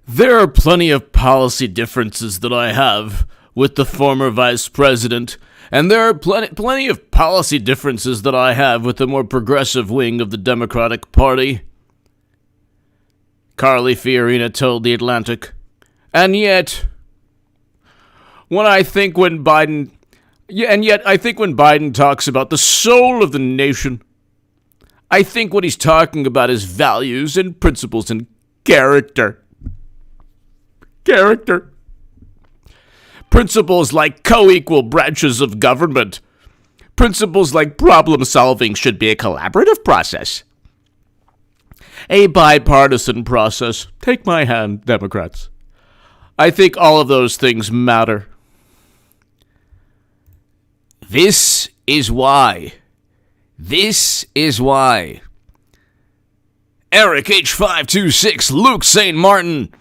There are plenty of policy differences that I have with the former vice president, and there are plenty of policy differences that I have with the more progressive wing of the Democratic Party, Carly Fiorina told The Atlantic. And yet, I think when Biden talks about the soul of the nation, I think what he's talking about is values and principles and character. Principles like co-equal branches of government. Principles like problem solving should be a collaborative process. A bipartisan process. Take my hand, Democrats. I think all of those things matter. This is why. Eric H526, Luke St. Martin,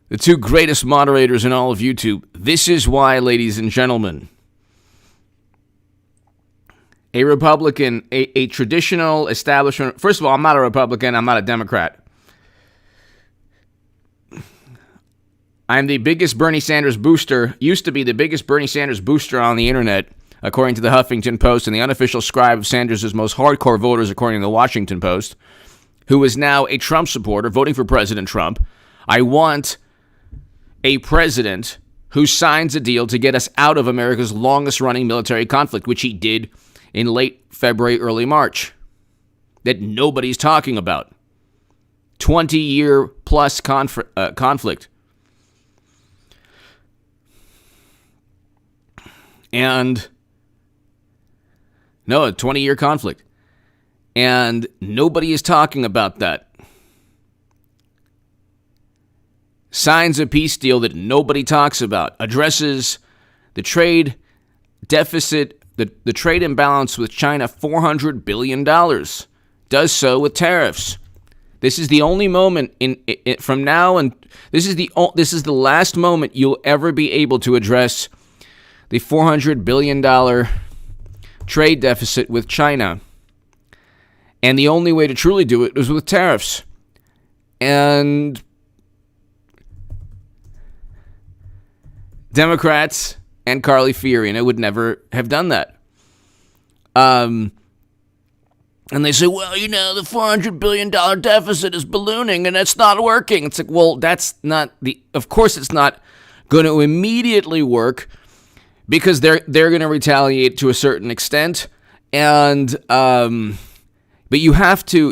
the two greatest moderators in all of YouTube. This is why, ladies and gentlemen. A Republican, a traditional establishment. First of all, I'm not a Republican. I'm not a Democrat. I'm the biggest Bernie Sanders booster, used to be the biggest Bernie Sanders booster on the internet, according to the Huffington Post, and the unofficial scribe of Sanders' most hardcore voters, according to the Washington Post, who is now a Trump supporter, voting for President Trump. I want a president who signs a deal to get us out of America's longest-running military conflict, which he did in late February, early March, that nobody's talking about. 20-year-plus conflict. And no, a 20-year conflict. And nobody is talking about that. Signs a peace deal that nobody talks about. Addresses the trade deficit, the trade imbalance with China, $400 billion. Does so with tariffs. This is the only moment from now, and this is the last moment you'll ever be able to address the $400 billion trade deficit with China. And the only way to truly do it was with tariffs. And Democrats and Carly Fiorina would never have done that. And they say, well, the $400 billion deficit is ballooning and it's not working. It's like, well, of course it's not going to immediately work, because they're going to retaliate to a certain extent, and but you have to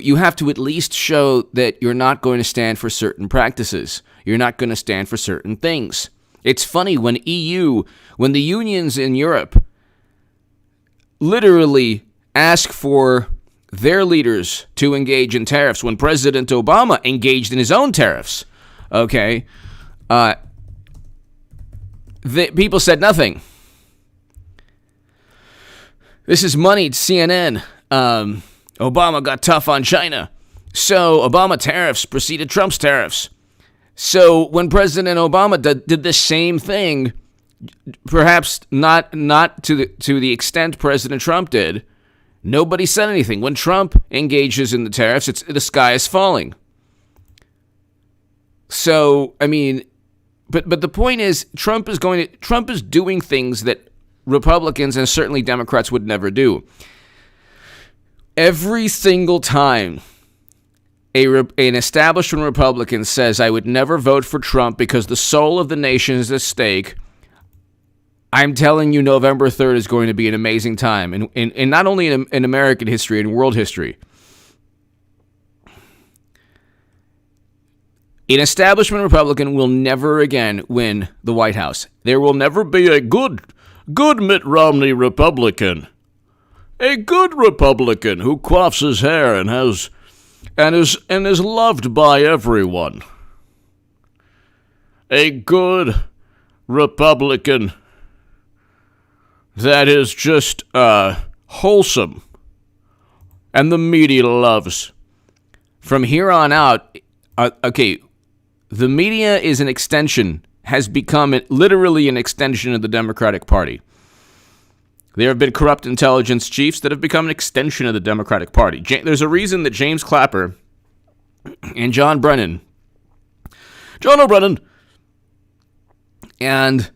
at least show that you're not going to stand for certain practices. You're not going to stand for certain things. It's funny when the unions in Europe literally ask for their leaders to engage in tariffs, when President Obama engaged in his own tariffs. Okay, people said nothing. This is moneyed CNN. Obama got tough on China. So Obama tariffs preceded Trump's tariffs. So when President Obama did the same thing, perhaps not to the extent President Trump did, nobody said anything. When Trump engages in the tariffs, the sky is falling. So, I mean, but the point is, Trump is doing things that Republicans and certainly Democrats would never do. Every single time an establishment Republican says, I would never vote for Trump because the soul of the nation is at stake, I'm telling you, November 3rd is going to be an amazing time. And not only in American history, in world history. An establishment Republican will never again win the White House. There will never be a good Mitt Romney Republican. A good Republican who quaffs his hair and is loved by everyone. A good Republican that is just wholesome and the media loves. From here on out, the media is an extension, has become literally an extension of the Democratic Party. There have been corrupt intelligence chiefs that have become an extension of the Democratic Party. There's a reason that James Clapper and John Brennan John O'Brien. And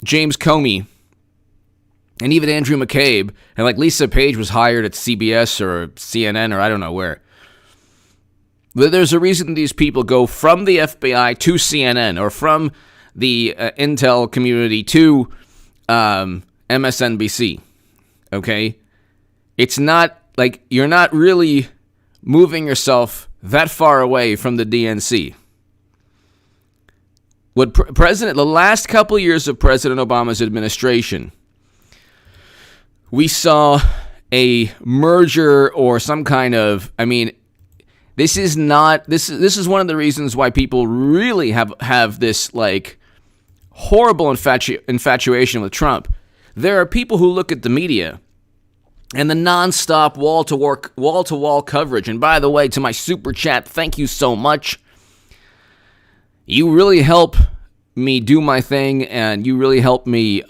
James Comey, and even Andrew McCabe, and like Lisa Page was hired at CBS or CNN or I don't know where. But there's a reason these people go from the FBI to CNN or from the intel community to MSNBC. Okay? It's not like you're not really moving yourself that far away from the DNC. What the last couple years of President Obama's administration, we saw a merger or some kind of, this is one of the reasons why people really have this like horrible infatuation with Trump. There are people who look at the media and the nonstop wall-to-wall coverage. And by the way, to my super chat, thank you so much. You really help me do my thing, and you really help me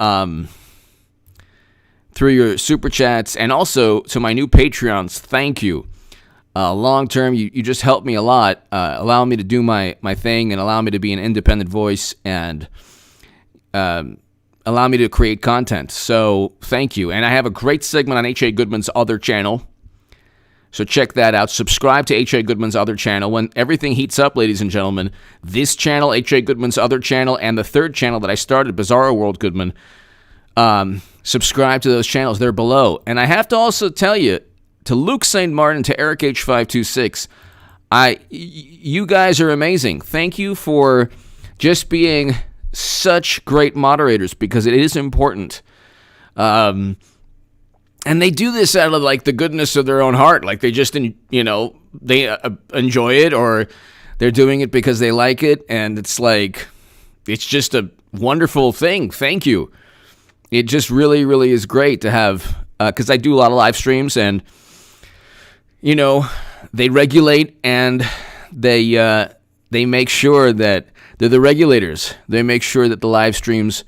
through your super chats, and also to my new Patreons, thank you. Long term, you just help me a lot, allow me to do my thing and allow me to be an independent voice and allow me to create content. So thank you. And I have a great segment on H.A. Goodman's other channel. So check that out. Subscribe to H.A. Goodman's other channel. When everything heats up, ladies and gentlemen, this channel, H.A. Goodman's other channel, and the third channel that I started, Bizarro World Goodman, subscribe to those channels. They're below. And I have to also tell you, to Luke St. Martin, to Eric H526, you guys are amazing. Thank you for just being such great moderators, because it is important. And they do this out of like the goodness of their own heart. Like they just, they enjoy it, or they're doing it because they like it. And it's like, it's just a wonderful thing. Thank you. It just really, really is great to have, because I do a lot of live streams, and, they regulate and they make sure that they're the regulators. They make sure that the live streams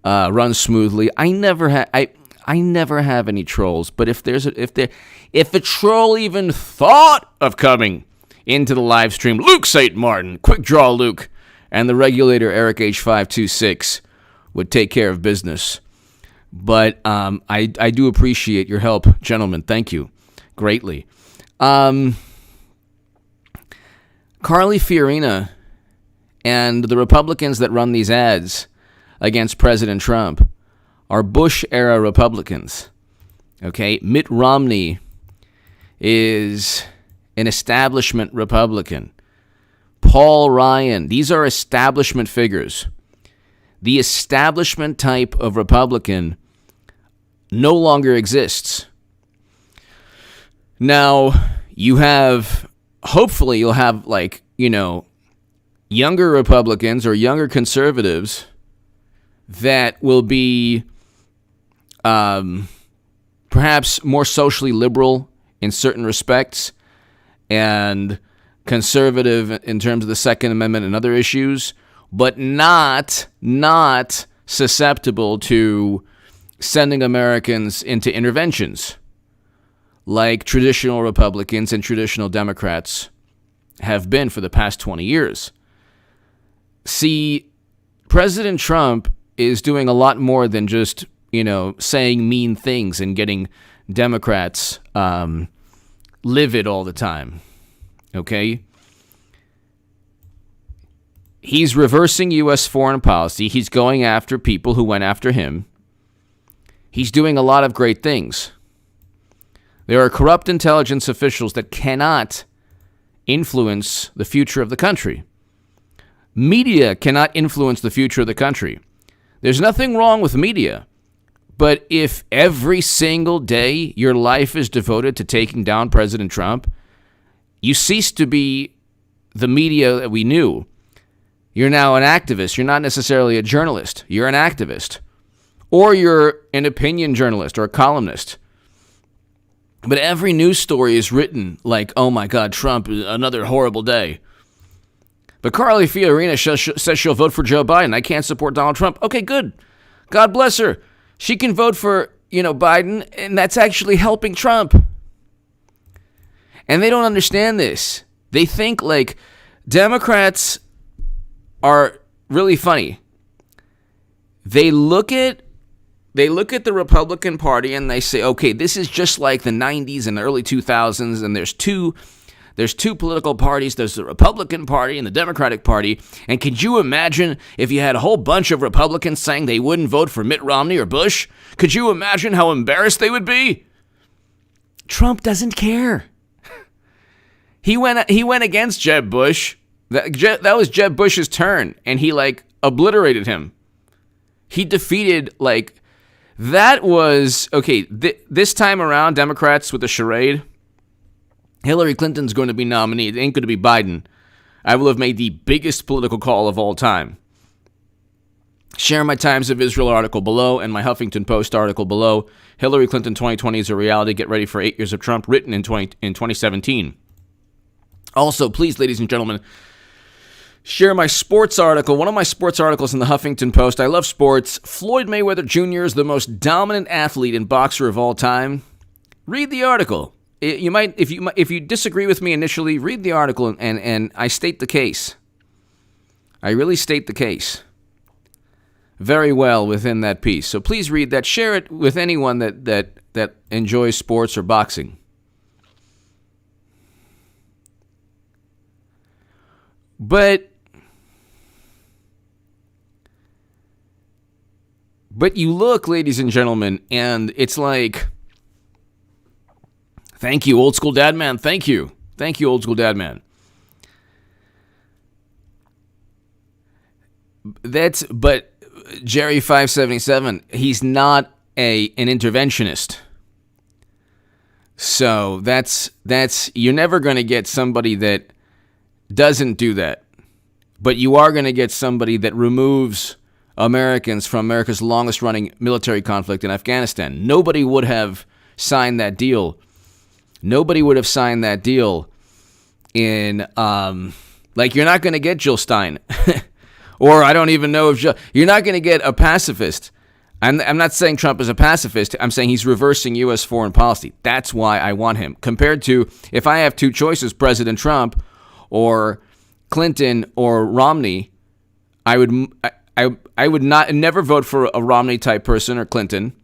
run smoothly. I never have any trolls, but if a troll even thought of coming into the live stream, Luke St. Martin, quick draw Luke, and the regulator Eric H526 would take care of business. But I do appreciate your help, gentlemen. Thank you greatly. Carly Fiorina and the Republicans that run these ads against President Trump are Bush-era Republicans. Okay? Mitt Romney is an establishment Republican. Paul Ryan, these are establishment figures. The establishment type of Republican no longer exists. Now, hopefully you'll have younger Republicans or younger conservatives that will be perhaps more socially liberal in certain respects and conservative in terms of the Second Amendment and other issues, but not susceptible to sending Americans into interventions like traditional Republicans and traditional Democrats have been for the past 20 years. See, President Trump is doing a lot more than just, saying mean things and getting Democrats livid all the time. Okay? He's reversing U.S. foreign policy. He's going after people who went after him. He's doing a lot of great things. There are corrupt intelligence officials that cannot influence the future of the country. Media cannot influence the future of the country. There's nothing wrong with media, but if every single day your life is devoted to taking down President Trump, you cease to be the media that we knew. You're now an activist. You're not necessarily a journalist. You're an activist. Or you're an opinion journalist or a columnist. But every news story is written like, oh my God, Trump, another horrible day. But Carly Fiorina says she'll vote for Joe Biden. I can't support Donald Trump. Okay, good. God bless her. She can vote for, Biden, and that's actually helping Trump. And they don't understand this. They think like Democrats are really funny. They look at the Republican Party and they say, okay, this is just like the 90s and the early 2000s, and there's two political parties. There's the Republican Party and the Democratic Party. And could you imagine if you had a whole bunch of Republicans saying they wouldn't vote for Mitt Romney or Bush? Could you imagine how embarrassed they would be? Trump doesn't care. He went against Jeb Bush. That was Jeb Bush's turn, and he obliterated him. He defeated that was okay. This time around, Democrats with the charade. Hillary Clinton's going to be nominated. It ain't going to be Biden. I will have made the biggest political call of all time. Share my Times of Israel article below and my Huffington Post article below. Hillary Clinton 2020 is a reality. Get ready for 8 years of Trump, written in 2017. Also, please, ladies and gentlemen, share my sports article. One of my sports articles in the Huffington Post. I love sports. Floyd Mayweather Jr. is the most dominant athlete and boxer of all time. Read the article. You might, if you disagree with me initially, read the article and I state the case. I really state the case very well within that piece. So please read that. Share it with anyone that enjoys sports or boxing. But you look, ladies and gentlemen, and it's like, thank you, old school dad man. Thank you, old school dad man. But Jerry 577, he's not an interventionist. So that's you're never going to get somebody that doesn't do that. But you are going to get somebody that removes Americans from America's longest running military conflict in Afghanistan. Nobody would have signed that deal. Nobody would have signed that deal in, you're not going to get Jill Stein. Or I don't even know if you're not going to get a pacifist. I'm not saying Trump is a pacifist. I'm saying he's reversing U.S. foreign policy. That's why I want him. Compared to if I have two choices, President Trump or Clinton or Romney, I would never vote for a Romney type person or Clinton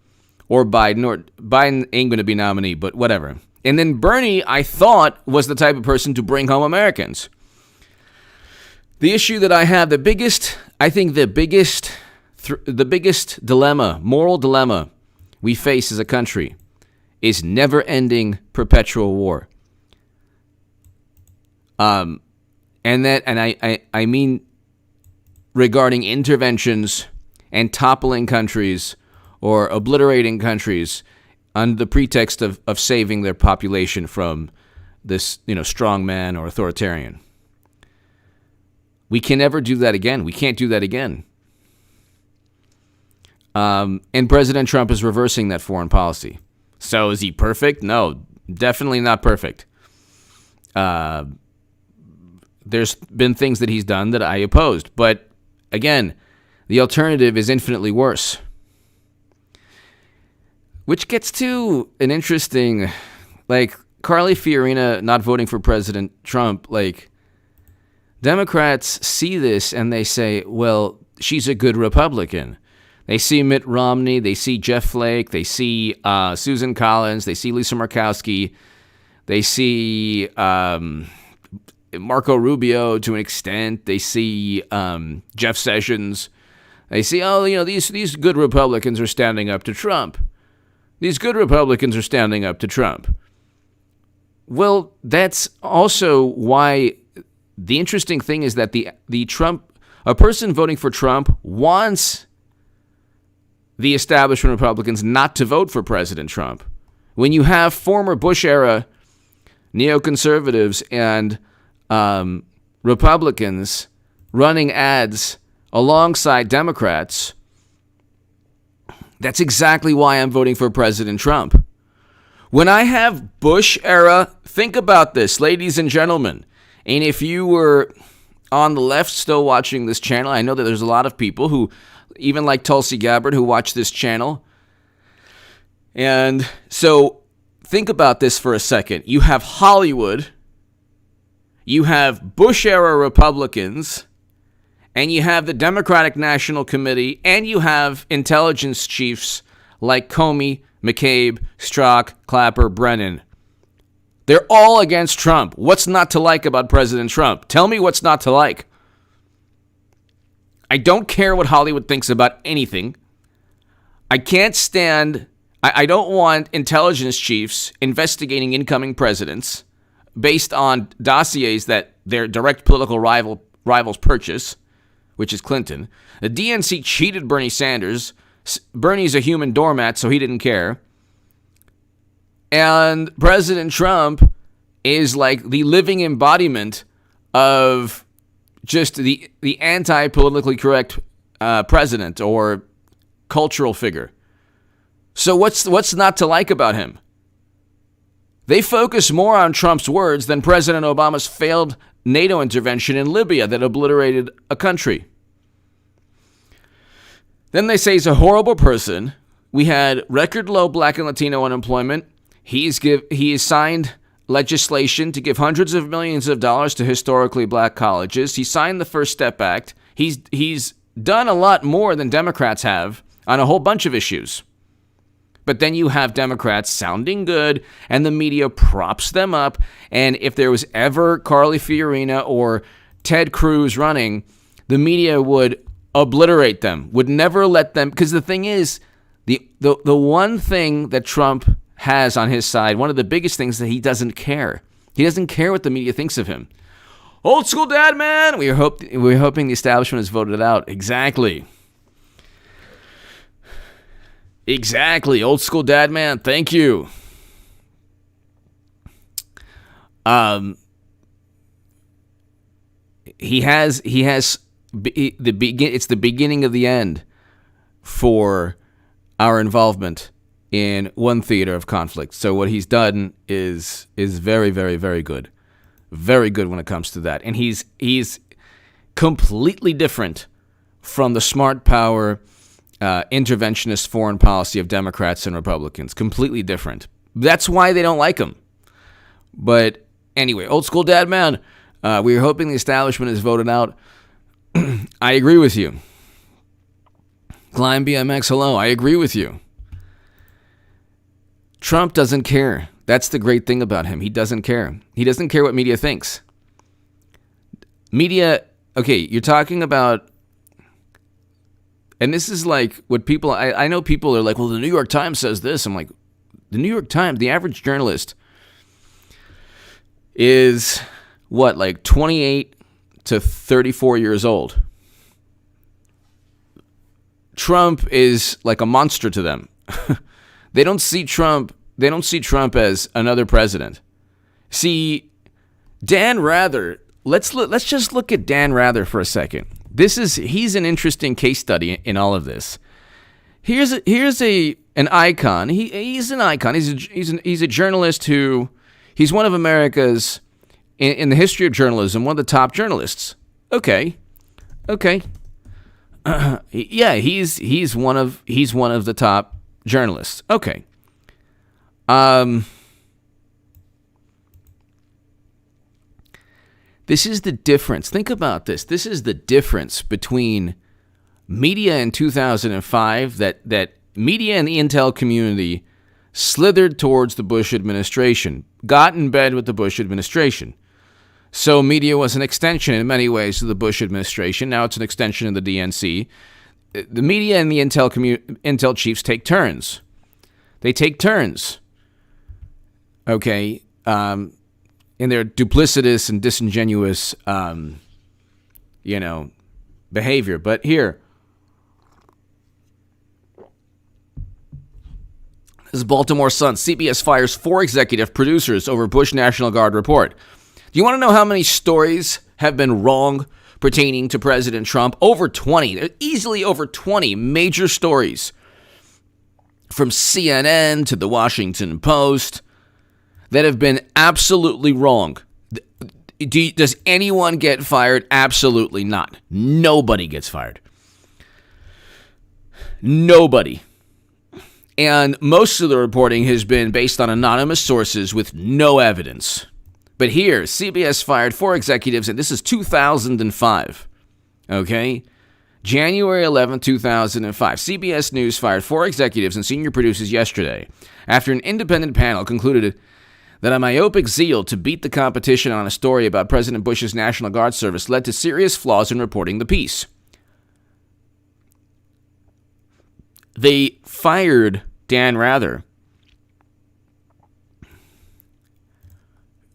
or Biden. Or Biden ain't going to be nominee, but whatever. And then Bernie, I thought, was the type of person to bring home Americans. The issue that I have, the biggest dilemma, moral dilemma we face as a country is never-ending perpetual war. I mean regarding interventions and toppling countries or obliterating countries under the pretext of saving their population from this, strong man or authoritarian. We can never do that again. We can't do that again. And President Trump is reversing that foreign policy. So is he perfect? No, definitely not perfect. There's been things that he's done that I opposed. But again, the alternative is infinitely worse. Which gets to an interesting, Carly Fiorina not voting for President Trump, Democrats see this and they say, well, she's a good Republican. They see Mitt Romney, they see Jeff Flake, they see Susan Collins, they see Lisa Murkowski, they see Marco Rubio to an extent, they see Jeff Sessions. They see, these good Republicans are standing up to Trump. These good Republicans are standing up to Trump. Well, that's also why the interesting thing is that a person voting for Trump wants the establishment Republicans not to vote for President Trump. When you have former Bush-era neoconservatives and Republicans running ads alongside Democrats, that's exactly why I'm voting for President Trump. When I have Bush-era, think about this, ladies and gentlemen. And if you were on the left still watching this channel, I know that there's a lot of people who, even like Tulsi Gabbard, who watch this channel. And so think about this for a second. You have Hollywood you have Bush-era Republicans, and you have the Democratic National Committee, and you have intelligence chiefs like Comey, McCabe, Strzok, Clapper, Brennan. They're all against Trump. What's not to like about President Trump? Tell me what's not to like. I don't care what Hollywood thinks about anything. I can't stand, I don't want intelligence chiefs investigating incoming presidents based on dossiers that their direct political rivals purchase, which is Clinton. The DNC cheated Bernie Sanders. Bernie's a human doormat, so he didn't care. And President Trump is like the living embodiment of just the anti-politically correct president or cultural figure. So what's not to like about him? They focus more on Trump's words than President Obama's failed NATO intervention in Libya that obliterated a country. Then they say he's a horrible person. We had record low Black and Latino unemployment. He has signed legislation to give hundreds of millions of dollars to historically black colleges. He signed the First Step Act. He's done a lot more than Democrats have on a whole bunch of issues. But then you have Democrats sounding good, and the media props them up. And if there was ever Carly Fiorina or Ted Cruz running, the media would obliterate them, would never let them. Because the thing is, the one thing that Trump has on his side, one of the biggest things, that he doesn't care. He doesn't care what the media thinks of him. Old school dad, man. We're hoping the establishment has voted it out. Exactly. Old school dad, man. Thank you. It's the beginning of the end for our involvement in one theater of conflict. So what he's done is very, very, very good. Very good when it comes to that. And he's completely different from the smart power interventionist foreign policy of Democrats and Republicans. Completely different. That's why they don't like him. But anyway, old school dad man, we were hoping the establishment is voted out. I agree with you. Climb BMX, hello. I agree with you. Trump doesn't care. That's the great thing about him. He doesn't care. He doesn't care what media thinks. Media, okay, you're talking about, and this is like what people, I know people are like, well, the New York Times says this. I'm like, the New York Times, the average journalist is what, like 28 to 34 years old. Trump is like a monster to them. They don't see Trump as another president. See, Dan Rather, let's just look at Dan Rather for a second. He's an interesting case study in all of this. Here's an icon. He's an icon. He's a journalist he's one of America's, in the history of journalism, one of the top journalists. Okay. Yeah, he's one of the top journalists. Okay. This is the difference. Think about this. This is the difference between media in 2005, that media and the intel community slithered towards the Bush administration, got in bed with the Bush administration. So media was an extension in many ways of the Bush administration. Now it's an extension of the DNC. The media and the intel chiefs take turns. They take turns. Okay, in their duplicitous and disingenuous, behavior. But here, this is Baltimore Sun. CBS fires 4 executive producers over Bush National Guard report. Do you want to know how many stories have been wrong pertaining to President Trump? Over 20. Easily over 20 major stories. From CNN to the Washington Post that have been absolutely wrong. Does anyone get fired? Absolutely not. Nobody gets fired. Nobody. And most of the reporting has been based on anonymous sources with no evidence. But here, CBS fired 4 executives, and this is 2005. Okay? January 11, 2005. CBS News fired 4 executives and senior producers yesterday after an independent panel concluded that a myopic zeal to beat the competition on a story about President Bush's National Guard service led to serious flaws in reporting the piece. They fired Dan Rather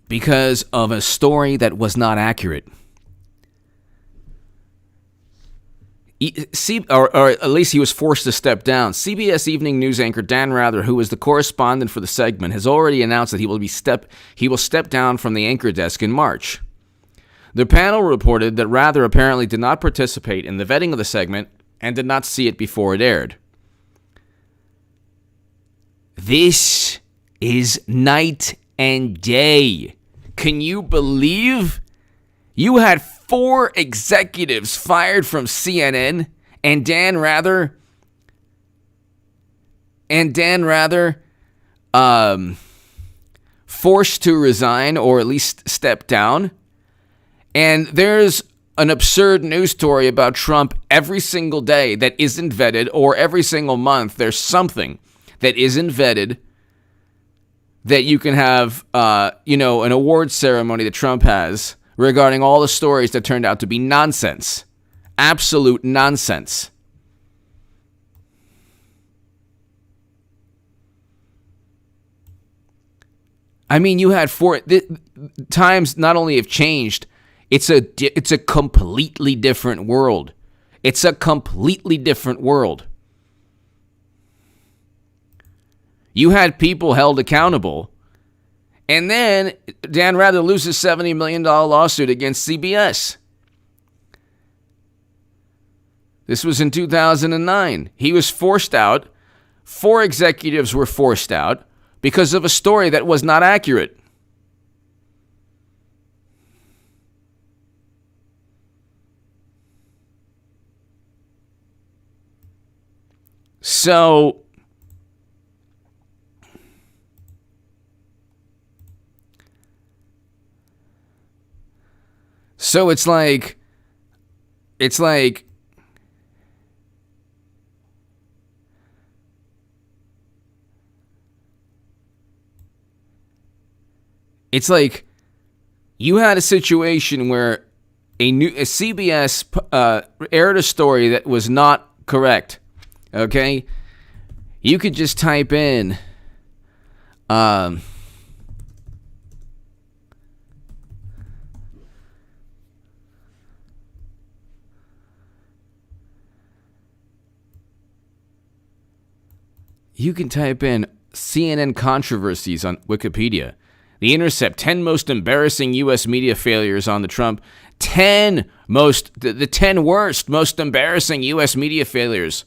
because of a story that was not accurate. Or at least he was forced to step down. CBS Evening News anchor Dan Rather, who was the correspondent for the segment, has already announced that he will step down from the anchor desk in March. The panel reported that Rather apparently did not participate in the vetting of the segment and did not see it before it aired. This is night and day. Can you believe you had 4 executives fired from CNN and Dan Rather forced to resign or at least step down? And there's an absurd news story about Trump every single day that isn't vetted, or every single month there's something that isn't vetted that you can have, an award ceremony that Trump has regarding all the stories that turned out to be nonsense. Absolute nonsense. I mean, you had 4 times not only have changed, it's a completely different world. It's a completely different world. You had people held accountable, and then Dan Rather loses $70 million lawsuit against CBS. This was in 2009. He was forced out. 4 executives were forced out because of a story that was not accurate. So it's like it's like you had a situation where a CBS aired a story that was not correct. Okay? You could just type in you can type in CNN controversies on Wikipedia. The Intercept, 10 most embarrassing U.S. media failures on the Trump. The 10 worst, most embarrassing U.S. media failures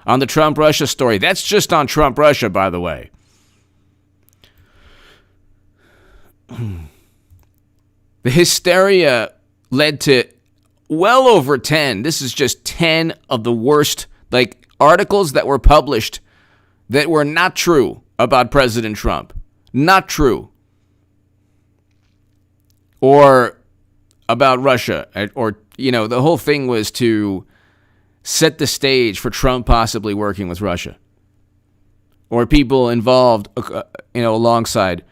on the Trump-Russia story. That's just on Trump-Russia, by the way. The hysteria led to well over 10. This is just 10 of the worst, articles that were published that were not true about President Trump. Not true. Or about Russia. Or, the whole thing was to set the stage for Trump possibly working with Russia. Or people involved, alongside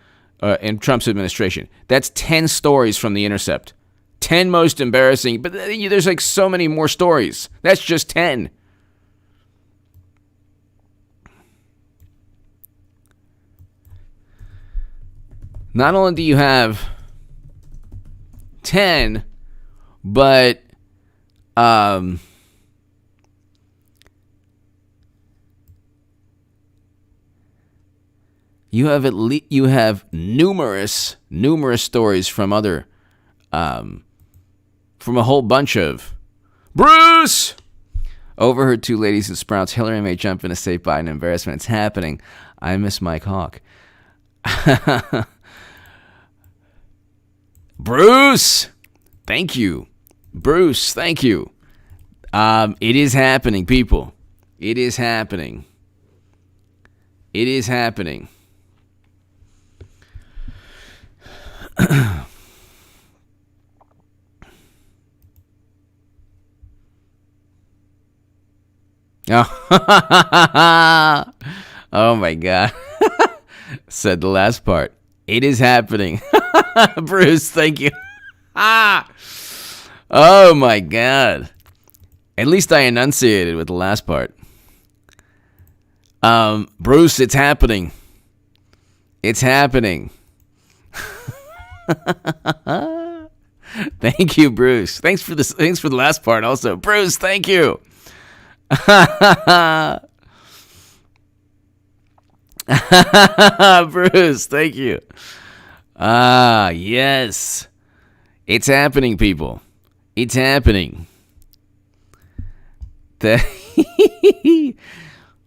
in Trump's administration. That's 10 stories from The Intercept. 10 most embarrassing. But there's so many more stories. That's just 10. Not only do you have 10, but you have numerous stories from other from a whole bunch of Bruce. Overheard 2 ladies in Sprouts. Hillary may jump in to save Biden embarrassment. It's happening. I miss Mike Hawk. Bruce, thank you. Bruce, thank you. It is happening, people. It is happening. It is happening. Oh, oh my God. Said the last part. It is happening. Bruce, thank you. Oh my God. At least I enunciated with the last part. Bruce, it's happening. It's happening. Thank you, Bruce. Thanks for this. Thanks for the last part also. Bruce, thank you. Bruce, thank you. Yes. It's happening, people. It's happening.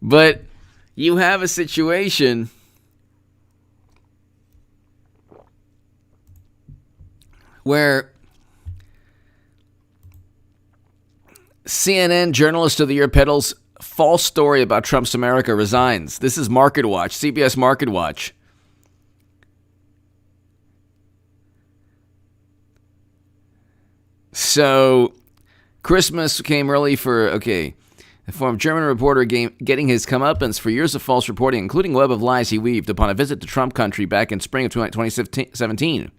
But you have a situation where CNN Journalist of the Year peddles false story about Trump's America, resigns. This is Market Watch, CBS Market Watch. So, Christmas came early for, the former German reporter getting his comeuppance for years of false reporting, including a web of lies he weaved upon a visit to Trump country back in spring of 2017.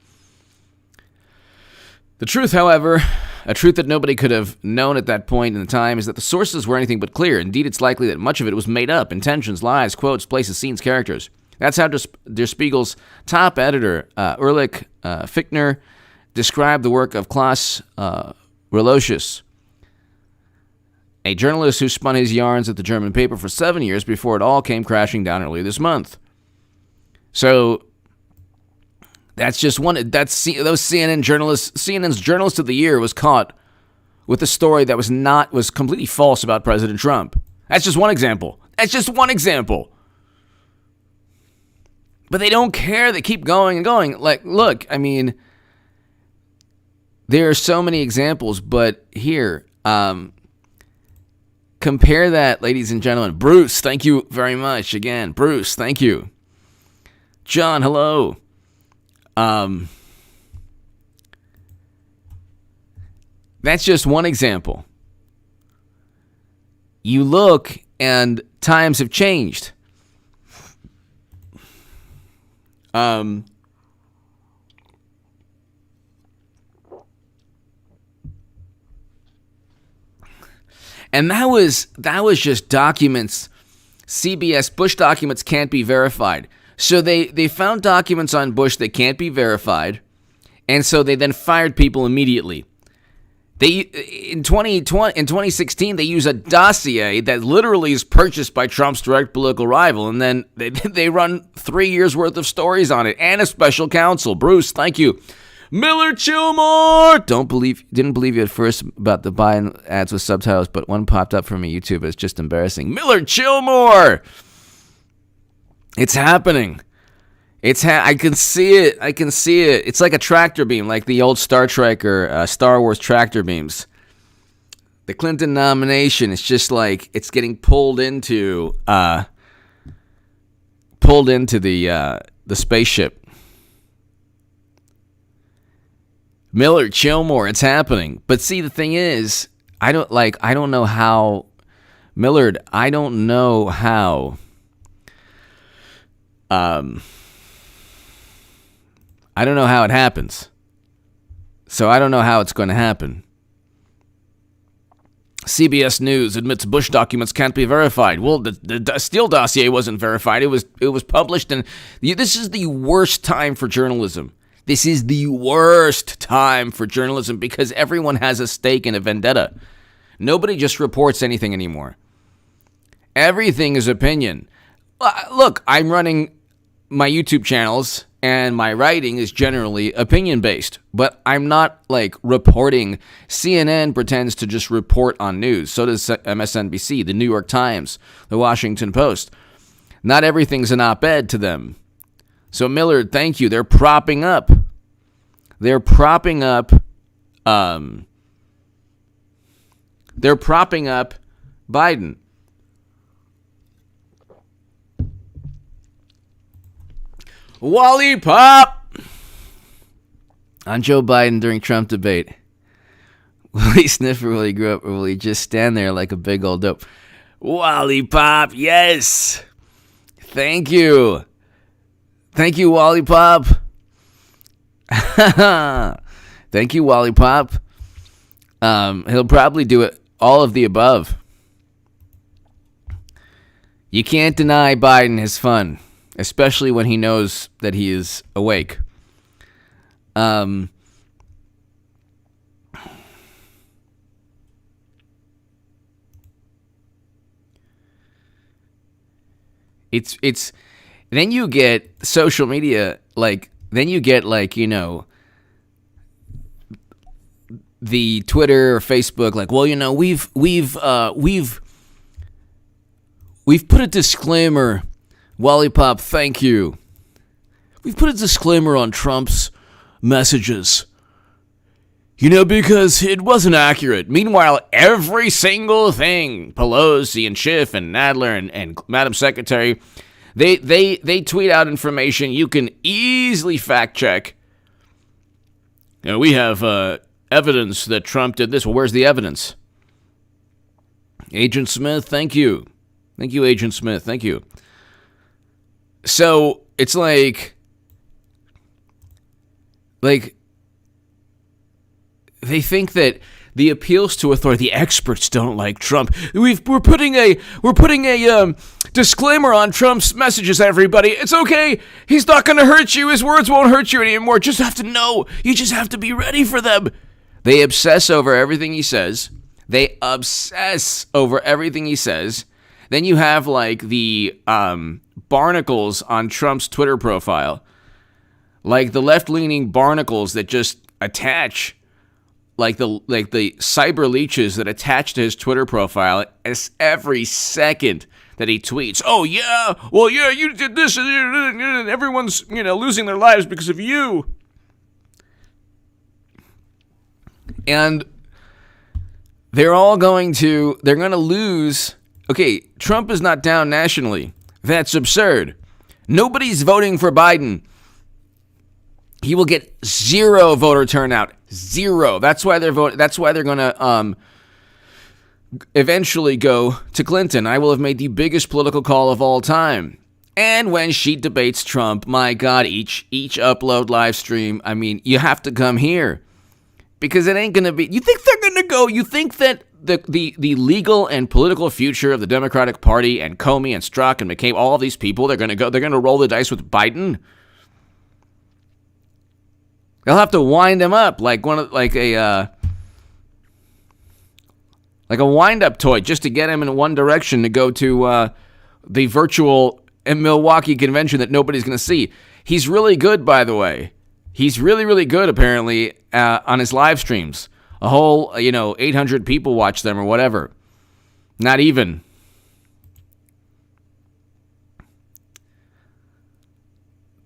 The truth, however, a truth that nobody could have known at that point in time, is that the sources were anything but clear. Indeed, it's likely that much of it was made up, intentions, lies, quotes, places, scenes, characters. That's how Der Spiegel's top editor, Ulrich Fichtner, described the work of Klaus Reelection, a journalist who spun his yarns at the German paper for 7 years before it all came crashing down earlier this month. So that's just one. Those CNN journalists. CNN's Journalist of the Year was caught with a story that was completely false about President Trump. That's just one example. But they don't care. They keep going and going. Like, look, I mean, there are so many examples, but here, compare that, ladies and gentlemen. Bruce, thank you very much again. Bruce, thank you. John, hello. That's just one example. You look, and times have changed. And that was just documents. CBS Bush documents can't be verified. So they found documents on Bush that can't be verified, and so they then fired people immediately. In 2016, they use a dossier that literally is purchased by Trump's direct political rival, and then they run 3 years worth of stories on it and a special counsel. Bruce, thank you. Miller Chillmore! Didn't believe you at first about the Biden ads with subtitles, but one popped up for me YouTube. It's just embarrassing. Miller Chillmore! It's happening. I can see it. It's like a tractor beam, like the old Star Trek or Star Wars tractor beams. The Clinton nomination, it's just like it's getting pulled into the spaceship. Miller Chillmore, it's happening. But see, the thing is, I don't know how Millard. I don't know how. I don't know how it happens. So I don't know how it's going to happen. CBS News admits Bush documents can't be verified. Well, the Steele dossier wasn't verified. It was published, and this is the worst time for journalism. This is the worst time for journalism because everyone has a stake in a vendetta. Nobody just reports anything anymore. Everything is opinion. Look, I'm running my YouTube channels, and my writing is generally opinion-based, but I'm not reporting. CNN pretends to just report on news. So does MSNBC, the New York Times, the Washington Post. Not everything's an op-ed to them. So Millard, thank you. They're propping up Biden. Wally Pop. on Joe Biden during Trump debate. Will he sniff or will he grow up or will he just stand there like a big old dope? Wally Pop, yes. Thank you. Thank you, Wally Pop. Thank you, Wally Pop. He'll probably do it all of the above. You can't deny Biden his fun, especially when he knows that he is awake. It's then you get social media, then you get the Twitter or Facebook, we've put a disclaimer, Wally Pop, thank you. We've put a disclaimer on Trump's messages, because it wasn't accurate. Meanwhile, every single thing, Pelosi and Schiff and Nadler and Madam Secretary, they tweet out information you can easily fact check. We have evidence that Trump did this. Well, where's the evidence? Agent Smith, thank you. Thank you, Agent Smith. Thank you. So it's like they think that the appeals to authority, the experts don't like Trump. We're putting a disclaimer on Trump's messages, everybody. It's okay. He's not going to hurt you. His words won't hurt you anymore. Just have to know. You just have to be ready for them. They obsess over everything he says. Then you have the barnacles on Trump's Twitter profile, like the left-leaning barnacles that just attach, like the cyber leeches that attach to his Twitter profile as every second that he tweets. Oh yeah, well yeah, you did this, and everyone's losing their lives because of you. And they're going to lose. Okay, Trump is not down nationally. That's absurd. Nobody's voting for Biden. He will get zero voter turnout. Zero. That's why they're voting. That's why they're going to eventually go to Clinton. I will have made the biggest political call of all time. And when she debates Trump, my God, each upload live stream, I mean, you have to come here. Because it ain't going to be... You think they're going to go... You think that the legal and political future of the Democratic Party and Comey and Strzok and McCabe, all of these people, they're going to roll the dice with Biden? They'll have to wind him up like a wind-up toy just to get him in one direction to go to the virtual Milwaukee convention that nobody's going to see. He's really good, by the way. He's really, really good, apparently, on his live streams. A whole, 800 people watch them or whatever. Not even.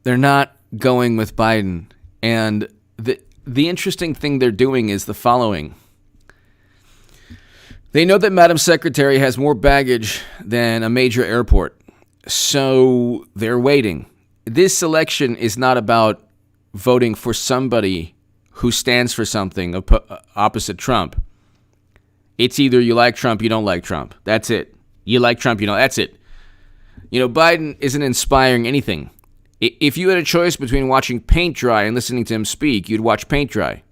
They're not going with Biden. And the interesting thing they're doing is the following. They know that Madam Secretary has more baggage than a major airport. So they're waiting. This election is not about voting for somebody who stands for something opposite Trump. It's either you like Trump, you don't like Trump. That's it. You like Trump, that's it. Biden isn't inspiring anything. If you had a choice between watching paint dry and listening to him speak, you'd watch paint dry.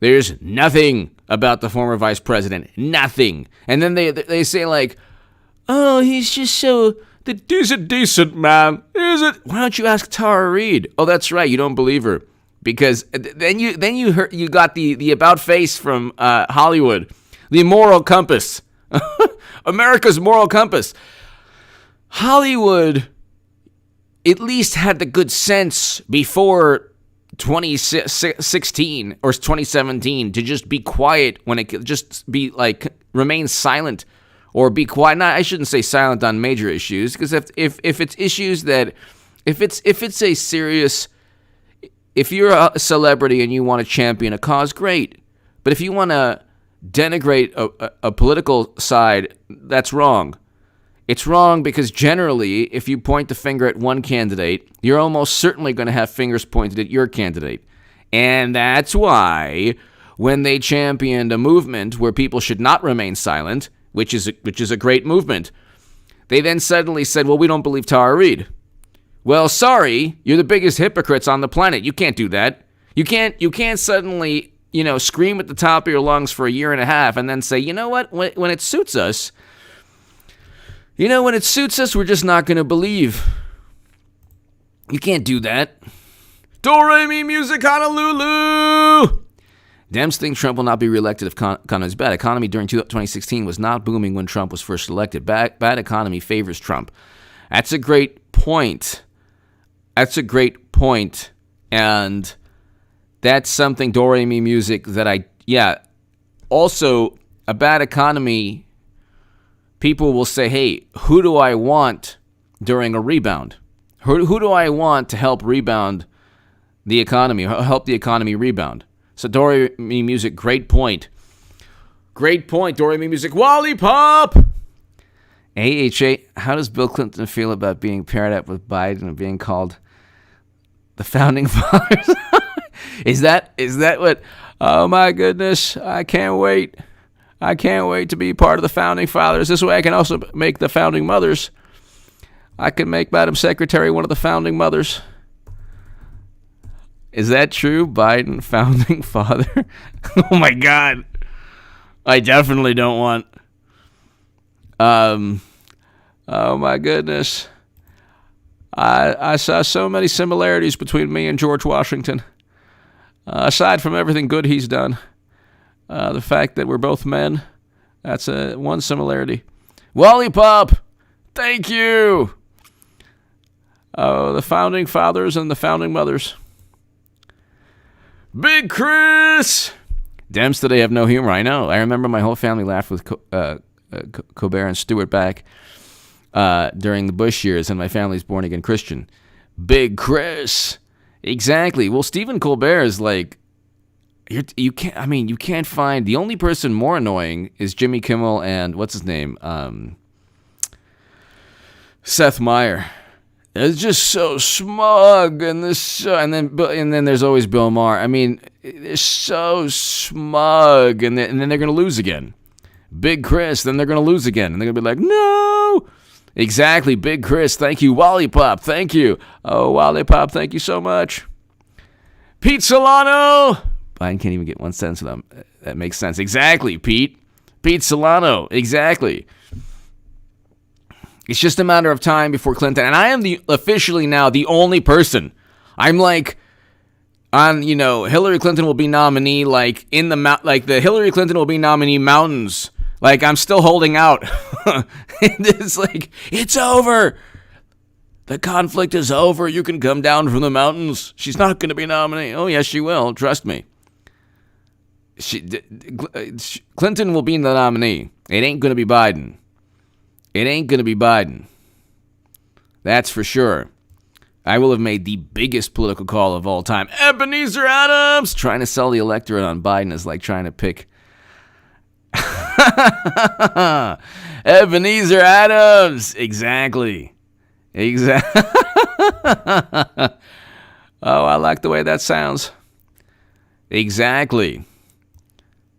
There's nothing about the former vice president. Nothing. And then they say oh, he's just so... He's a decent man. Is it? Why don't you ask Tara Reid? Oh, that's right. You don't believe her. Because then you got the about face from Hollywood. The moral compass. America's moral compass. Hollywood at least had the good sense before 2016 or 2017 to just be quiet when it could just be remain silent or be quiet. Not, I shouldn't say silent on major issues, because if it's issues that if it's a serious, if you're a celebrity and you want to champion a cause, great. But if you want to denigrate a political side, that's wrong. It's wrong because generally, if you point the finger at one candidate, you're almost certainly going to have fingers pointed at your candidate. And that's why when they championed a movement where people should not remain silent, which is a great movement, they then suddenly said, well, we don't believe Tara Reade. Well, sorry, you're the biggest hypocrites on the planet. You can't do that. You can't suddenly, scream at the top of your lungs for a year and a half and then say, you know what, when it suits us, we're just not going to believe. You can't do that. Do-re-mi music, Honolulu! Dems think Trump will not be reelected if economy is bad. Economy during 2016 was not booming when Trump was first elected. Bad economy favors Trump. That's a great point. And that's something, do-re-mi music, that also, a bad economy, people will say, hey, who do I want during a rebound? Who do I want to help rebound the economy, help the economy rebound? So do-re-mi music, great point. Great point, do-re-mi music. Wally Pop! AHA, how does Bill Clinton feel about being paired up with Biden and being called the Founding Fathers? Is that what? Oh my goodness, I can't wait. I can't wait to be part of the Founding Fathers. This way I can also make the Founding Mothers. I can make Madam Secretary one of the Founding Mothers. Is that true? Biden, Founding Father? Oh my God. I definitely don't want. Oh my goodness. I saw so many similarities between me and George Washington. Aside from everything good he's done, the fact that we're both men, that's one similarity. Wally Pop, thank you. Oh, the Founding Fathers and the Founding Mothers. Big Chris! Dems today have no humor, I know. I remember my whole family laughed with Colbert and Stewart back during the Bush years, and my family's born-again Christian. Big Chris! Exactly. Well, Stephen Colbert is like, you can't find, the only person more annoying is Jimmy Kimmel and, what's his name? Seth Meyer. It's just so smug, and then there's always Bill Maher. I mean, it's so smug, and then they're gonna lose again. Big Chris, then they're gonna lose again, and they're gonna be like, no. Exactly, Big Chris. Thank you, Wally Pop. Thank you. Oh, Wally Pop, thank you so much. Pete Solano. Biden can't even get one sentence of them. That makes sense. Exactly, Pete. Pete Solano. Exactly. It's just a matter of time before Clinton, and I am officially now the only person. I'm like, Hillary Clinton will be nominee, like the Hillary Clinton will be nominee mountains. Like, I'm still holding out. It's like, it's over. The conflict is over. You can come down from the mountains. She's not going to be nominated. Oh, yes, she will. Trust me. Clinton will be the nominee. It ain't going to be Biden. It ain't going to be Biden. That's for sure. I will have made the biggest political call of all time. Ebenezer Adams! Trying to sell the electorate on Biden is like trying to pick... Ebenezer Adams! Exactly. Oh, I like the way that sounds. Exactly.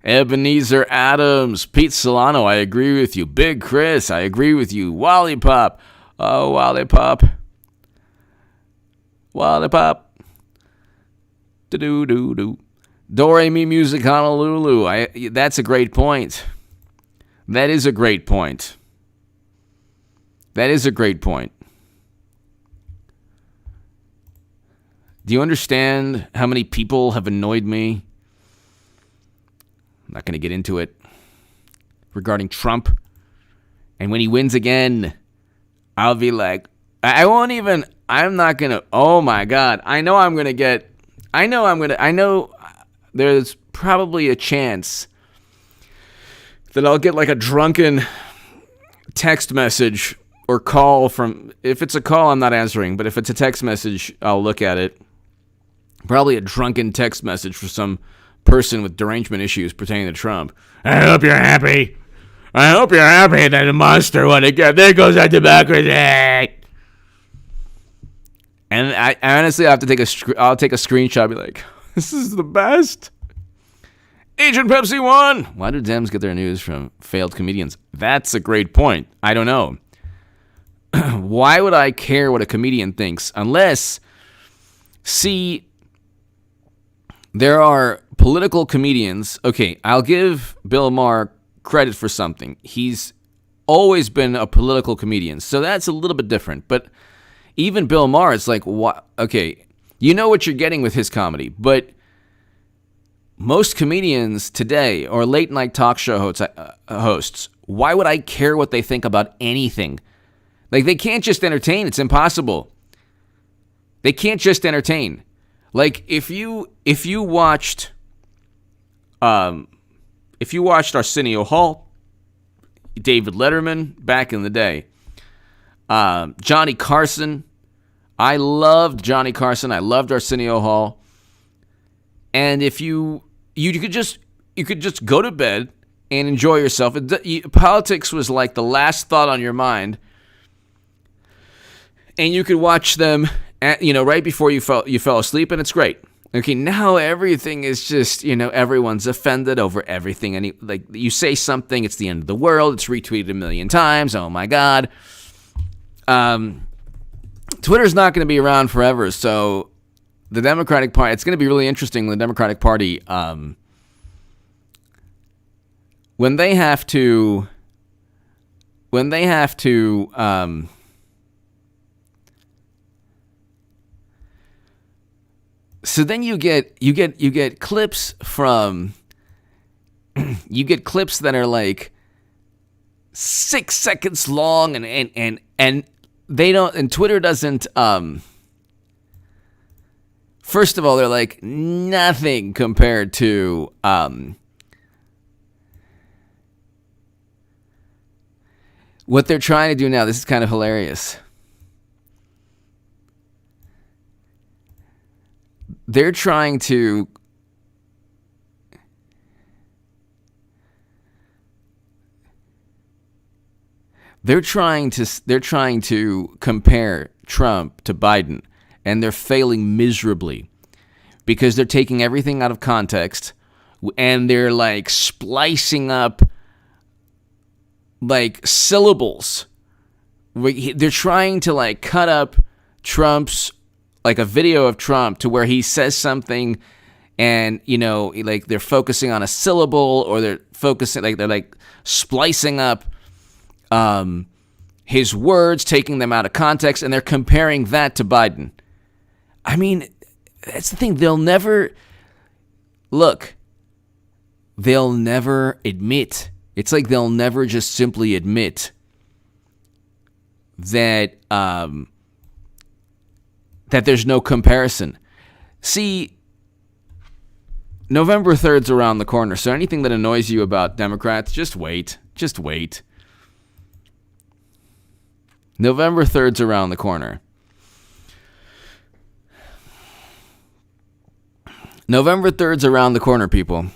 Ebenezer Adams, Pete Solano, I agree with you. Big Chris, I agree with you. Wally Pop. Oh, Wally Pop. Wally Pop. Do-do-do-do. Do-re-mi music, Honolulu. That's a great point. That is a great point. That is a great point. Do you understand how many people have annoyed me? I'm not going to get into it. Regarding Trump. And when he wins again, I'll be like, I'm not going to, oh my God. I know there's probably a chance that I'll get like a drunken text message or call from, if it's a call, I'm not answering, but if it's a text message, I'll look at it. Probably a drunken text message for some person with derangement issues pertaining to Trump. I hope you're happy. I hope you're happy that the monster won again. There goes our democracy. And I honestly have to I'll take a screenshot and be like, This is the best. Agent Pepsi won. Why do Dems get their news from failed comedians? That's a great point. I don't know. Why would I care what a comedian thinks? Unless, see, there are political comedians. Okay, I'll give Bill Maher credit for something. He's always been a political comedian, so that's a little bit different. But even Bill Maher, it's like, what? Okay, you know what you're getting with his comedy, but most comedians today, or late night talk show hosts, why would I care what they think about anything? Like, they can't just entertain. It's impossible. They can't just entertain. Like, if you watched Arsenio Hall, David Letterman back in the day, Johnny Carson, I loved Johnny Carson. I loved Arsenio Hall. And if you could just go to bed and enjoy yourself. Politics was like the last thought on your mind, and you could watch them right before you fell asleep, and it's great. Okay, now everything is just, everyone's offended over everything. And like, you say something, it's the end of the world. It's retweeted a million times. Oh my God. Twitter's not going to be around forever. So the Democratic Party, it's going to be really interesting. The Democratic Party, when they have to, so then you get clips from clips that are like 6 seconds long, and they don't, and Twitter doesn't, first of all, they're like nothing compared to what they're trying to do now. This is kind of hilarious. They're trying to compare Trump to Biden, and they're failing miserably because they're taking everything out of context, and they're like splicing up like syllables. They're trying to like cut up Trump's, like a video of Trump to where he says something, and like they're focusing on a syllable, or they're splicing up his words, taking them out of context, and they're comparing that to Biden. I mean, that's the thing. They'll never admit. It's like they'll never just simply admit that that there's no comparison. See, November 3rd's around the corner, so anything that annoys you about Democrats, just wait. Just wait. November 3rd's around the corner. November 3rd's around the corner, people.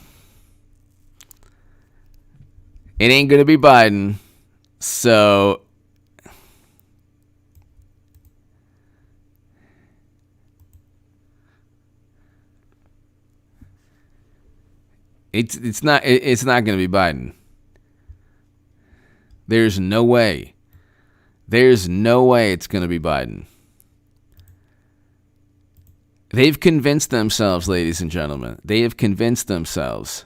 It ain't going to be Biden, so it's not going to be Biden. There's no way. There's no way it's going to be Biden. They've convinced themselves, ladies and gentlemen, they have convinced themselves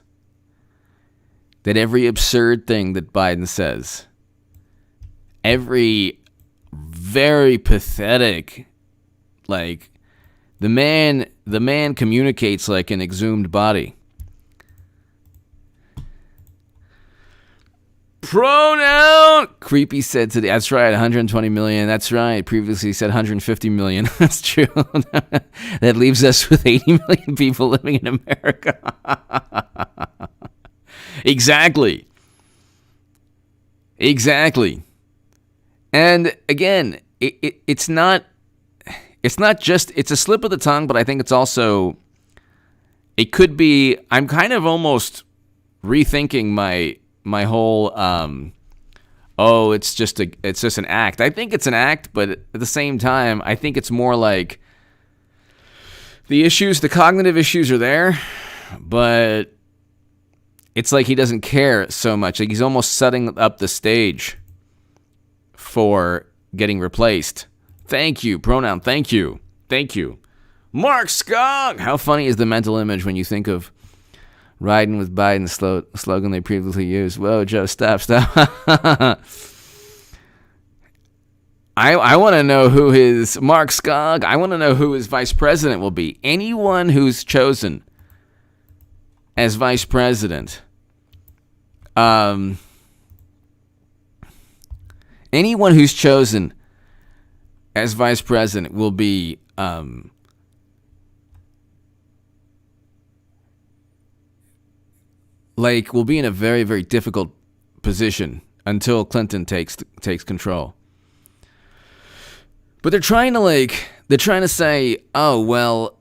that every absurd thing that Biden says, every very pathetic, like, the man communicates like an exhumed body. Pronoun! Creepy said today. That's right, 120 million. That's right. Previously said 150 million. That's true. That leaves us with 80 million people living in America. Exactly. And again, it's not just, it's a slip of the tongue, but I think it's also, it could be, I'm kind of almost rethinking my whole, it's just an act. I think it's an act, but at the same time, I think it's more like the cognitive issues are there, but it's like he doesn't care so much. Like he's almost setting up the stage for getting replaced. Thank you, pronoun, thank you. Thank you. Mark Skog! How funny is the mental image when you think of riding with Biden slogan they previously used? Whoa, Joe, stop. I want to know who his, Mark Skog, I want to know who his vice president will be. Anyone who's chosen as vice president, anyone who's chosen as vice president will be, will be in a very, very difficult position until Clinton takes control. But they're trying to say, oh, well,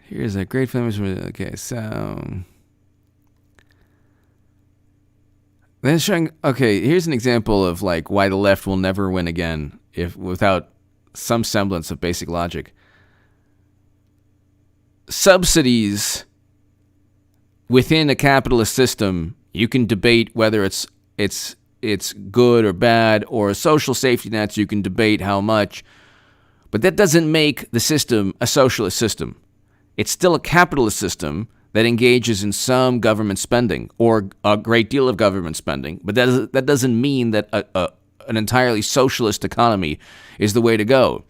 here's a great film. Okay, so then showing. Okay, here's an example of like why the left will never win again without some semblance of basic logic. Subsidies within a capitalist system, you can debate whether it's good or bad, or social safety nets, you can debate how much, but that doesn't make the system a socialist system. It's still a capitalist system that engages in some government spending or a great deal of government spending, but that doesn't mean that an entirely socialist economy is the way to go.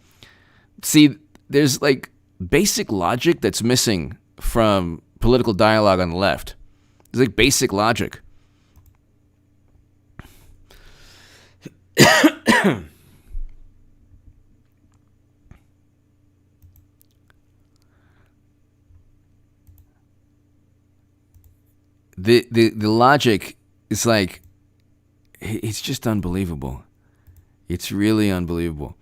See, there's like basic logic that's missing from political dialogue on the left. There's like basic logic. The logic is like, it's just unbelievable. It's really unbelievable.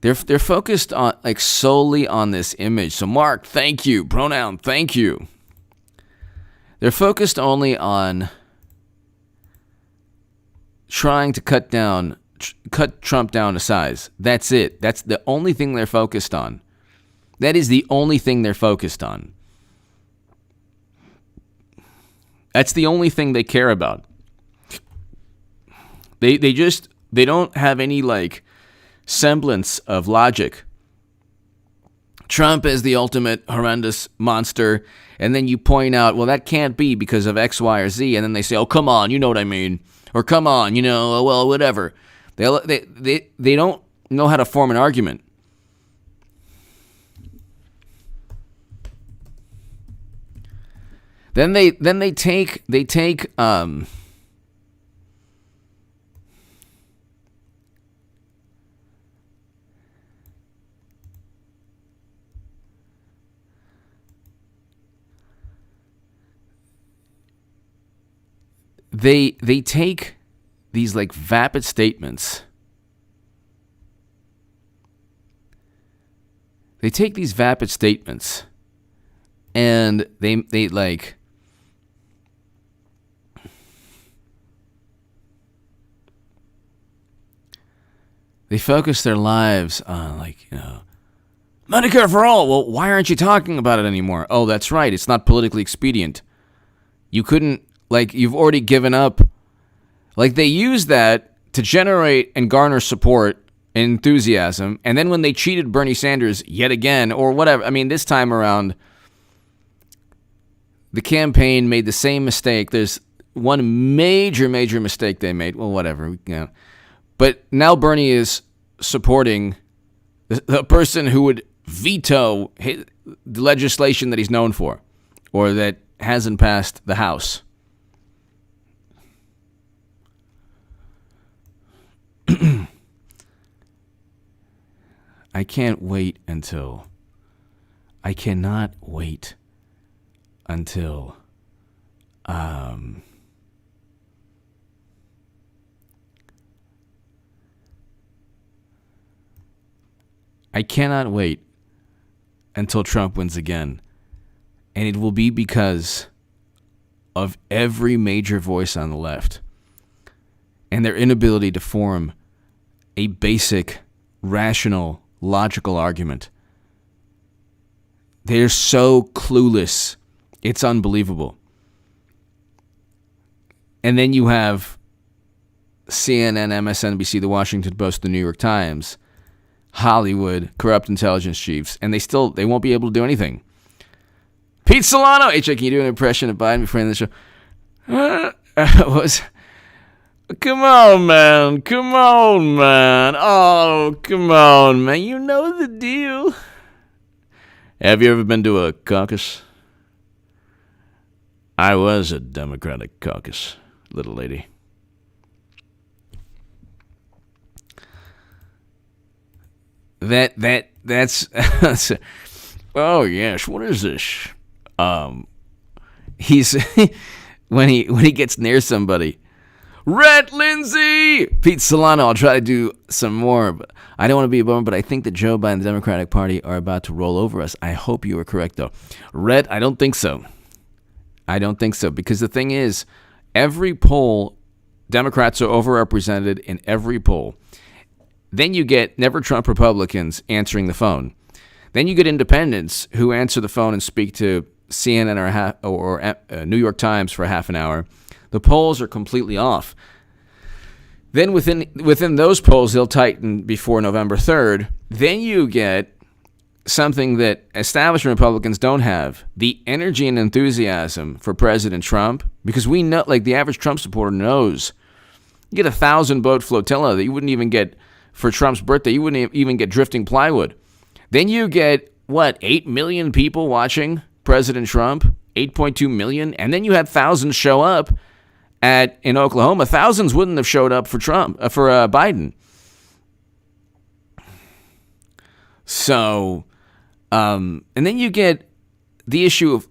They're focused on like solely on this image. So Mark, thank you. Pronoun, thank you. They're focused only on trying to cut Trump down to size. That's it. That's the only thing they're focused on. That is the only thing they're focused on. That's the only thing they care about. They don't have any like semblance of logic. Trump is the ultimate horrendous monster, and then you point out, well, that can't be because of X, Y, or Z, and then they say, oh, come on, you know what I mean, or come on, well, whatever. They don't know how to form an argument. Then they take They take these like vapid statements. They take these vapid statements and they like they focus their lives on Medicare for all. Well, why aren't you talking about it anymore? Oh, that's right. It's not politically expedient. You couldn't, you've already given up. They use that to generate and garner support and enthusiasm. And then when they cheated Bernie Sanders yet again, or whatever, this time around, the campaign made the same mistake. There's one major mistake they made. Well, whatever. But now Bernie is supporting the person who would veto the legislation that he's known for, or that hasn't passed the House. I cannot wait until I cannot wait until Trump wins again. And it will be because of every major voice on the left and their inability to form a basic, rational, logical argument. They're so clueless. It's unbelievable. And then you have CNN, MSNBC, The Washington Post, The New York Times, Hollywood, corrupt intelligence chiefs, and they won't be able to do anything. Pete Solano! HJ, can you do an impression of Biden before the show? Come on, man. Come on, man. Oh, come on, man. You know the deal. Have you ever been to a caucus? I was a Democratic caucus, little lady. That's oh yes, what is this? He's when he gets near somebody. Rhett Lindsay! Pete Solano, I'll try to do some more, but I don't want to be a bummer, but I think that Joe Biden and the Democratic Party are about to roll over us. I hope you are correct, though. Rhett, I don't think so. Because the thing is, every poll, Democrats are overrepresented in every poll. Then you get Never Trump Republicans answering the phone. Then you get independents who answer the phone and speak to CNN or New York Times for half an hour. The polls are completely off. Then within those polls, they'll tighten before November 3rd. Then you get something that establishment Republicans don't have, the energy and enthusiasm for President Trump, because we know, like the average Trump supporter knows, you get 1,000-boat flotilla that you wouldn't even get for Trump's birthday. You wouldn't even get drifting plywood. Then you get, 8 million people watching President Trump, 8.2 million, and then you had thousands show up in Oklahoma. Thousands wouldn't have showed up for Biden. So, and then you get the issue of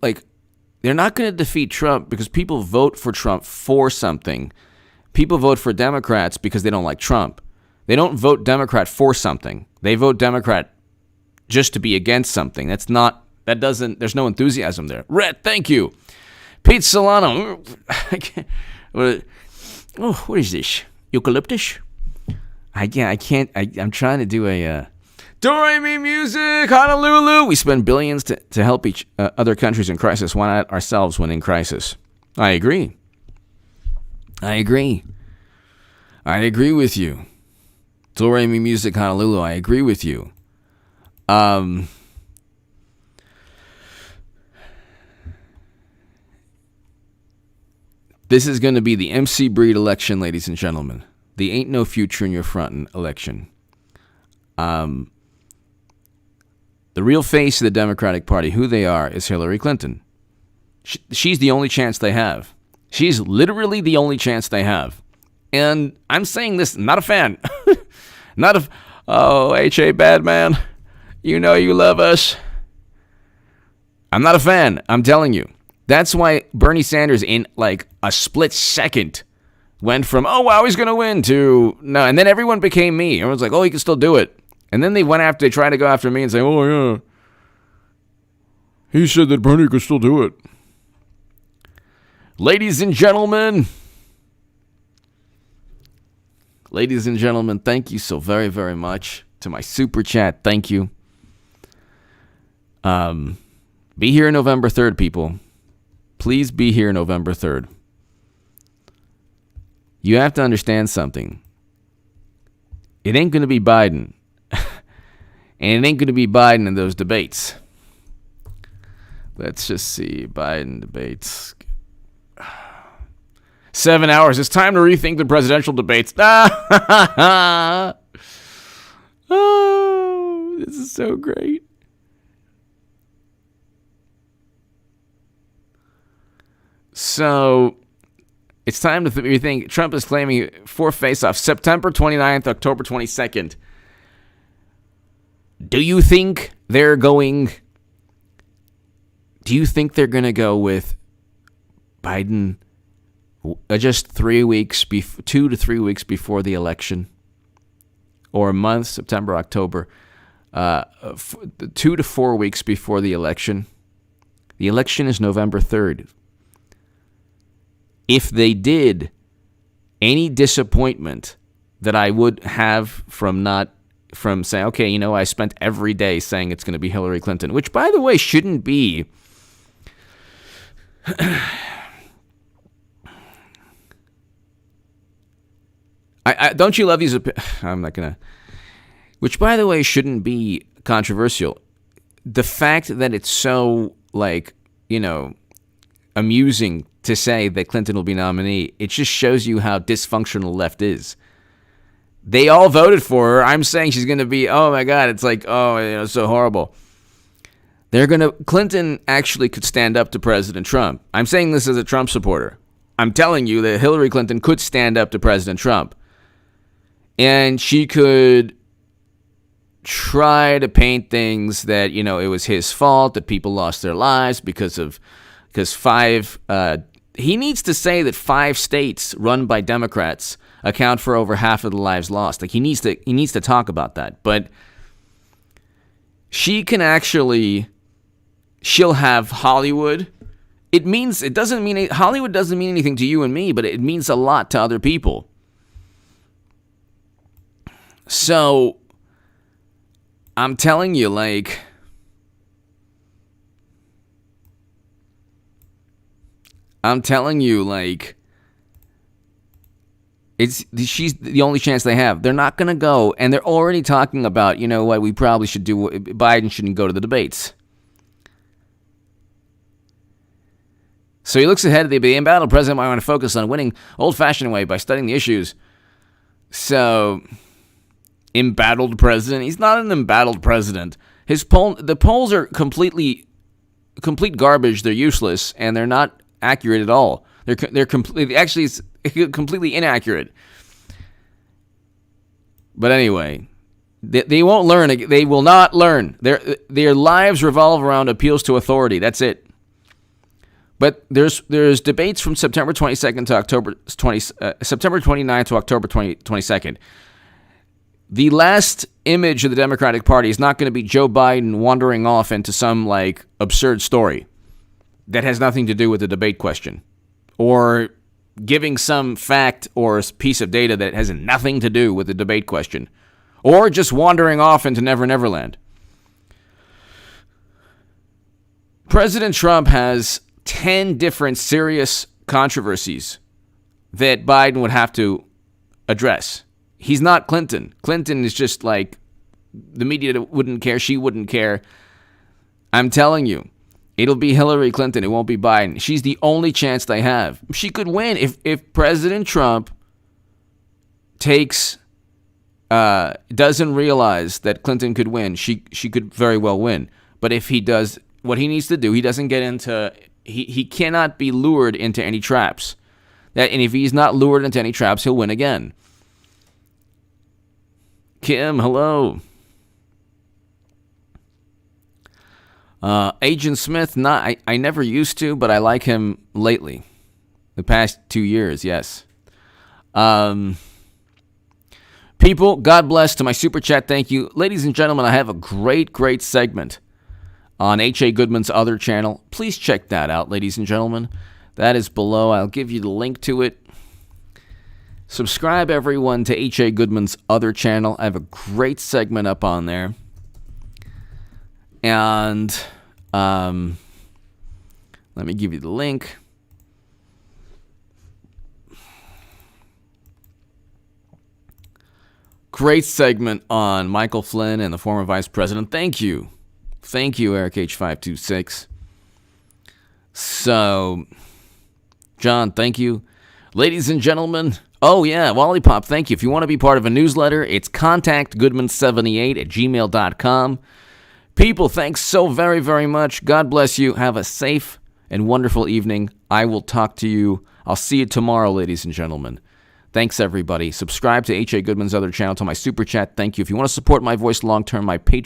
they're not going to defeat Trump because people vote for Trump for something. People vote for Democrats because they don't like Trump. They don't vote Democrat for something. They vote Democrat just to be against something. There's no enthusiasm there. Rhett, thank you. Pete Solano. What is this? Eucalyptus? I can't. I'm trying to do a Do-Re-Mi music, Honolulu. We spend billions to help other countries in crisis. Why not ourselves when in crisis? I agree with you. Do-Re-Mi music, Honolulu. I agree with you. This is going to be the MC Breed election, ladies and gentlemen. The ain't no future in your front election. The real face of the Democratic Party, who they are, is Hillary Clinton. She's the only chance they have. She's literally the only chance they have. And I'm saying this, not a fan. H.A. Badman, you know you love us. I'm not a fan, I'm telling you. That's why Bernie Sanders, in a split second, went from, he's going to win, to no. And then everyone became me. Everyone's like, he can still do it. And then they tried to go after me and say, yeah, he said that Bernie could still do it. Ladies and gentlemen, thank you so very, very much to my super chat. Thank you. Be here November 3rd, people. Please be here November 3rd. You have to understand something. It ain't going to be Biden. And it ain't going to be Biden in those debates. Let's just see. Biden debates. 7 hours. It's time to rethink the presidential debates. Oh, this is so great. So, it's time to rethink. Trump is claiming 4 face-offs, September 29th, October 22nd. Do you think they're going to go with Biden just 3 weeks, 2 to 3 weeks before the election? Or a month, September, October, 2 to 4 weeks before the election? The election is November 3rd. if they did, any disappointment that I would have from saying, okay, I spent every day saying it's going to be Hillary Clinton, which, by the way, shouldn't be. Don't you love these? I'm not going to. Which, by the way, shouldn't be controversial. The fact that it's so, amusing to say that Clinton will be nominee, it just shows you how dysfunctional the left is. They all voted for her. I'm saying she's going to be, oh my God, it's like, so horrible. Clinton actually could stand up to President Trump. I'm saying this as a Trump supporter. I'm telling you that Hillary Clinton could stand up to President Trump. And she could try to paint things that, it was his fault, that people lost their lives because he needs to say that 5 states run by Democrats account for over half of the lives lost. Like, he needs to talk about that. But she'll have Hollywood. Hollywood doesn't mean anything to you and me, but it means a lot to other people. So I'm telling you, she's the only chance they have. They're not going to go, and they're already talking about, what we probably should do. Biden shouldn't go to the debates. So he looks ahead. The embattled president might want to focus on winning old-fashioned way by studying the issues. So, embattled president? He's not an embattled president. The polls are complete garbage. They're useless, and they're not accurate at all. They're completely inaccurate. But anyway, they won't learn. They will not learn. Their lives revolve around appeals to authority. That's it. But there's debates from September 22nd to September 29th to October 22nd. The last image of the Democratic Party is not going to be Joe Biden wandering off into some absurd story that has nothing to do with the debate question, or giving some fact or piece of data that has nothing to do with the debate question, or just wandering off into Never Never Land. President Trump has 10 different serious controversies that Biden would have to address. He's not Clinton. Clinton is just the media wouldn't care. She wouldn't care. I'm telling you, it'll be Hillary Clinton. It won't be Biden. She's the only chance they have. She could win if President Trump doesn't realize that Clinton could win. She could very well win. But if he does what he needs to do, he doesn't get into. He cannot be lured into any traps. And if he's not lured into any traps, he'll win again. Kim, hello. Agent Smith, I never used to, but I like him lately. The past 2 years, yes. People, God bless to my super chat, thank you. Ladies and gentlemen, I have a great segment on H.A. Goodman's other channel. Please check that out, ladies and gentlemen. That is below. I'll give you the link to it. Subscribe, everyone, to H.A. Goodman's other channel. I have a great segment up on there. And let me give you the link. Great segment on Michael Flynn and the former vice president. Thank you. Thank you, Eric H526. So, John, thank you. Ladies and gentlemen, oh yeah, Lollipop, thank you. If you want to be part of a newsletter, it's contactgoodman78@gmail.com. People, thanks so very, very much. God bless you. Have a safe and wonderful evening. I will talk to you. I'll see you tomorrow, ladies and gentlemen. Thanks, everybody. Subscribe to H.A. Goodman's other channel, to my super chat. Thank you. If you want to support my voice long-term, my Patreon